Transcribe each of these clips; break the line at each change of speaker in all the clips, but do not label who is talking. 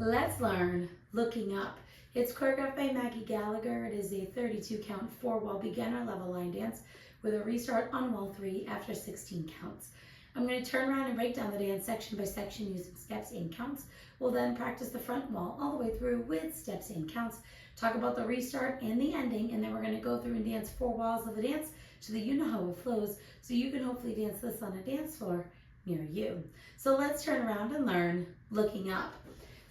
Let's learn looking up. It's choreographed by Maggie Gallagher. It is a 32 count 4-wall beginner level line dance with a restart on wall 3 after 16 counts. I'm going to turn around and break down the dance section by section using steps and counts. We'll then practice the front wall all the way through with steps and counts, talk about the restart and the ending, and then we're going to go through and dance 4 walls of the dance so that you know how it flows, so you can hopefully dance this on a dance floor near you. So let's turn around and learn looking up.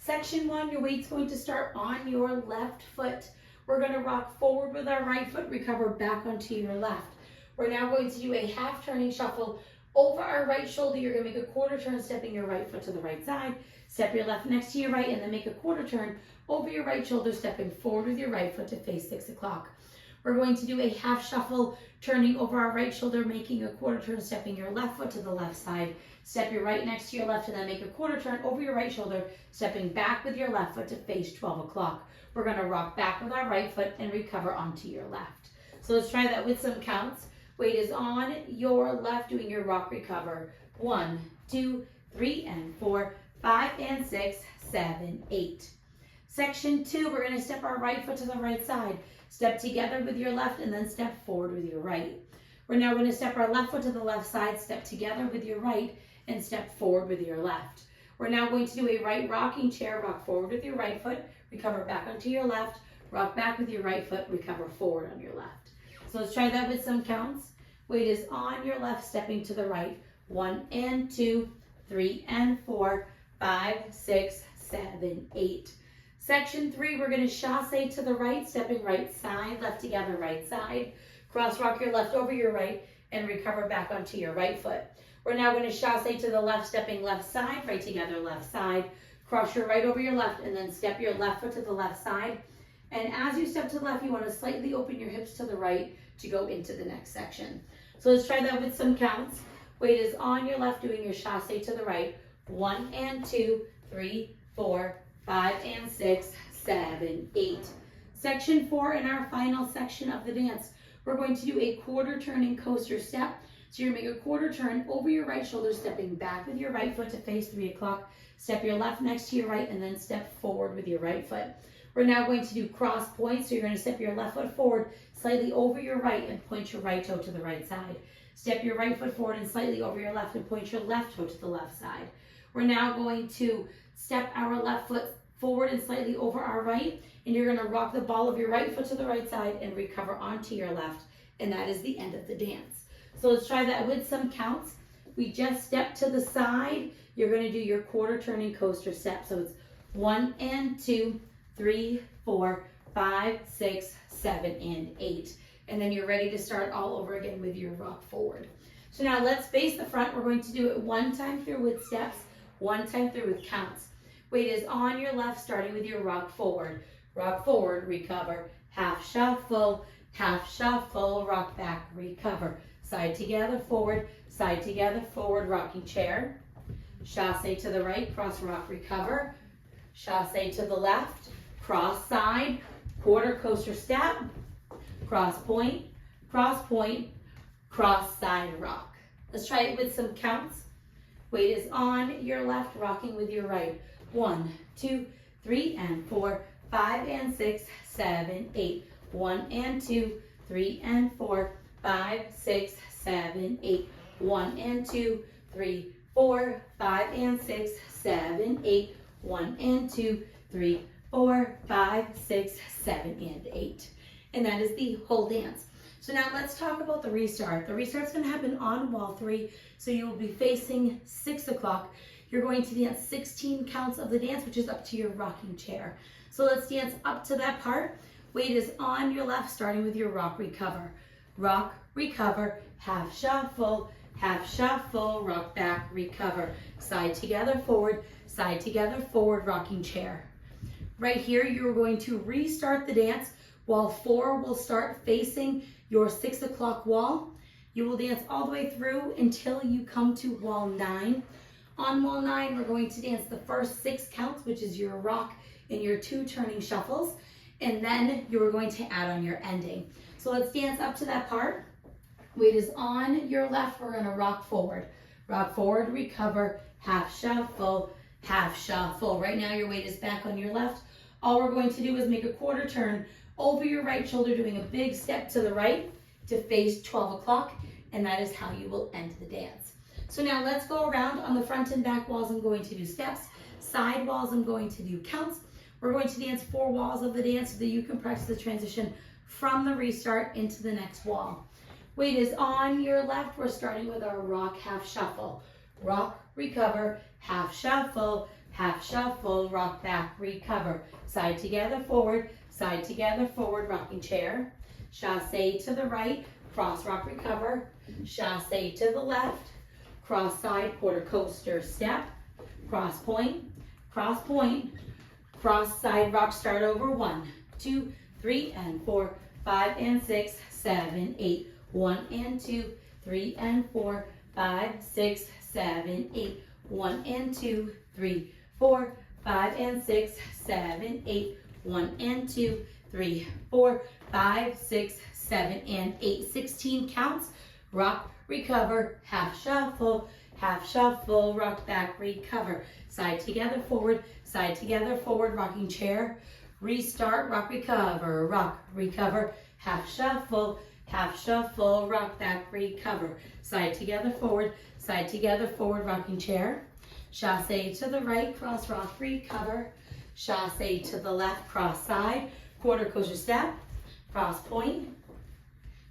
Section 1, your weight's going to start on your left foot. We're going to rock forward with our right foot, recover back onto your left. We're now going to do a half turning shuffle over our right shoulder. You're going to make a quarter turn, stepping your right foot to the right side. Step your left next to your right, and then make a quarter turn over your right shoulder, stepping forward with your right foot to face 6 o'clock. We're going to do a half shuffle, turning over our right shoulder, making a quarter turn, stepping your left foot to the left side. Step your right next to your left, and then make a quarter turn over your right shoulder, stepping back with your left foot to face 12 o'clock. We're going to rock back with our right foot and recover onto your left. So let's try that with some counts. Weight is on your left, doing your rock recover. 1, 2, 3, and 4, 5, and 6, 7, 8. Section 2, we're going to step our right foot to the right side. Step together with your left and then step forward with your right. We're now going to step our left foot to the left side, step together with your right, and step forward with your left. We're now going to do a right rocking chair. Rock forward with your right foot, recover back onto your left, rock back with your right foot, recover forward on your left. So let's try that with some counts. Weight is on your left, stepping to the right. 1 and 2, 3 and 4, 5, 6, 7, 8. Section 3, we're going to chasse to the right, stepping right side, left together, right side. Cross rock your left over your right and recover back onto your right foot. We're now going to chasse to the left, stepping left side, right together, left side. Cross your right over your left and then step your left foot to the left side. And as you step to the left, you want to slightly open your hips to the right to go into the next section. So let's try that with some counts. Weight is on your left, doing your chasse to the right. 1 and 2, 3, 4, 5 and 6, 7, 8. Section 4, in our final section of the dance, we're going to do a quarter turning coaster step. So you're going to make a quarter turn over your right shoulder, stepping back with your right foot to face 3 o'clock. Step your left next to your right and then step forward with your right foot. We're now going to do cross points. So you're going to step your left foot forward, slightly over your right, and point your right toe to the right side. Step your right foot forward and slightly over your left and point your left toe to the left side. We're now going to step our left foot forward and slightly over our right, and you're going to rock the ball of your right foot to the right side and recover onto your left, and that is the end of the dance. So let's try that with some counts. We just step to the side. You're going to do your quarter turning coaster step. So it's 1 and 2, 3, 4, 5, 6, 7, and 8. And then you're ready to start all over again with your rock forward. So now let's face the front. We're going to do it 1 time through with steps, 1 time through with counts. Weight is on your left, starting with your rock forward. Rock forward, recover. Half shuffle, rock back, recover. Side together, forward, rocking chair. Chasse to the right, cross rock, recover. Chasse to the left, cross side, quarter coaster step, cross point, cross side rock. Let's try it with some counts. Weight is on your left, rocking with your right. 1, 2, 3, and 4, 5, and 6, 7, 8. 1 and 2, 3, and 4, 5, 6, 7, 8. 1 and 2, 3, 4, 5, and 6, 7, 8. 1 and 2, 3, 4, 5, 6, 7, and 8. And that is the whole dance. So now let's talk about the restart. The restart's going to happen on wall 3, so you will be facing 6 o'clock. You're going to dance 16 counts of the dance, which is up to your rocking chair. So let's dance up to that part. Weight is on your left, starting with your rock recover. Rock, recover, half shuffle, rock back, recover. Side together, forward, rocking chair. Right here, you're going to restart the dance. Wall 4 will start facing your 6 o'clock wall. You will dance all the way through until you come to wall 9. On wall 9, we're going to dance the first 6 counts, which is your rock and your 2 turning shuffles, and then you're going to add on your ending. So let's dance up to that part. Weight is on your left. We're going to rock forward, recover, half shuffle, half shuffle. Right now your weight is back on your left. All we're going to do is make a quarter turn over your right shoulder, doing a big step to the right to face 12 o'clock, and that is how you will end the dance. So now let's go around. On the front and back walls, I'm going to do steps. Side walls, I'm going to do counts. We're going to dance 4 walls of the dance so that you can practice the transition from the restart into the next wall. Weight is on your left. We're starting with our rock half shuffle. Rock, recover, half shuffle, rock back, recover. Side together, forward, rocking chair. Chassé to the right, cross, rock, recover. Chassé to the left, cross side, quarter coaster step. Cross point, cross side, rock, start over. 1, 2, 3, and 4, 5, and 6, 7, 8. 1 and 2, 3 and 4, 5, 6, 7, 8. 1 and 2, 3, 4, 5 and 6, 7, 8. 1 and 2, 3, 4, 5, 6, 7, and 8. 16 counts. Rock, recover, half shuffle, rock back, recover. Side together, forward, rocking chair. Restart, rock, recover, half shuffle, rock back, recover. Side together, forward, rocking chair. Chassé to the right, cross, rock, recover. Chassé to the left, cross side, quarter coaster step, cross point,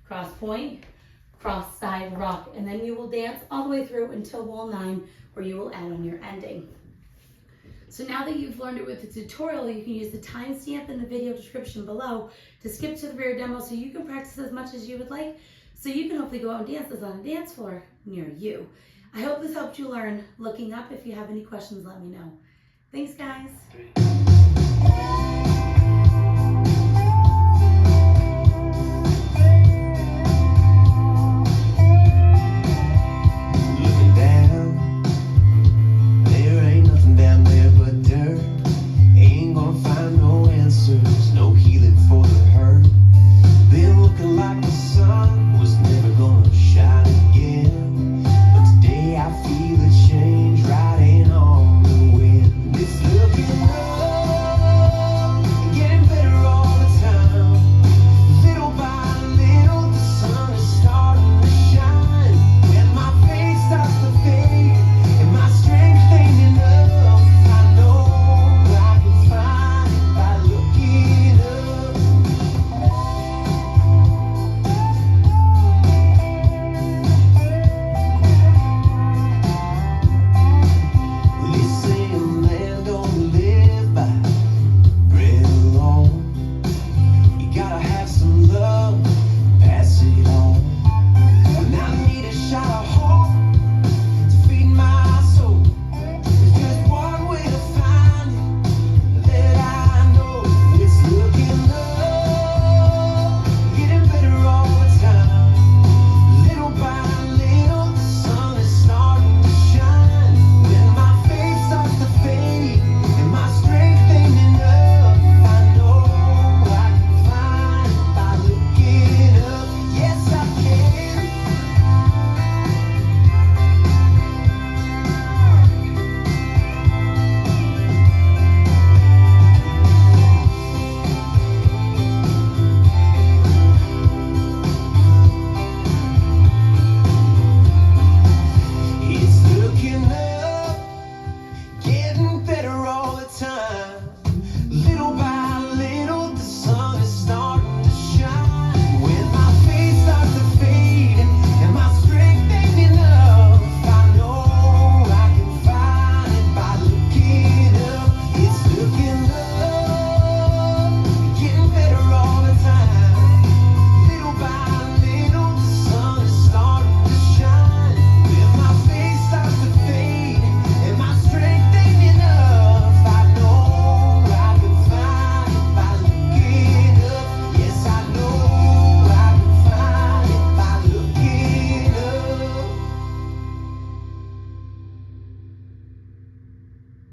cross side, rock. And then you will dance all the way through until wall 9, where you will add on your ending. So now that you've learned it with the tutorial, you can use the timestamp in the video description below to skip to the rear demo so you can practice as much as you would like, so you can hopefully go out and dance this on a dance floor near you. I hope this helped you learn looking up. If you have any questions, let me know. Thanks, guys.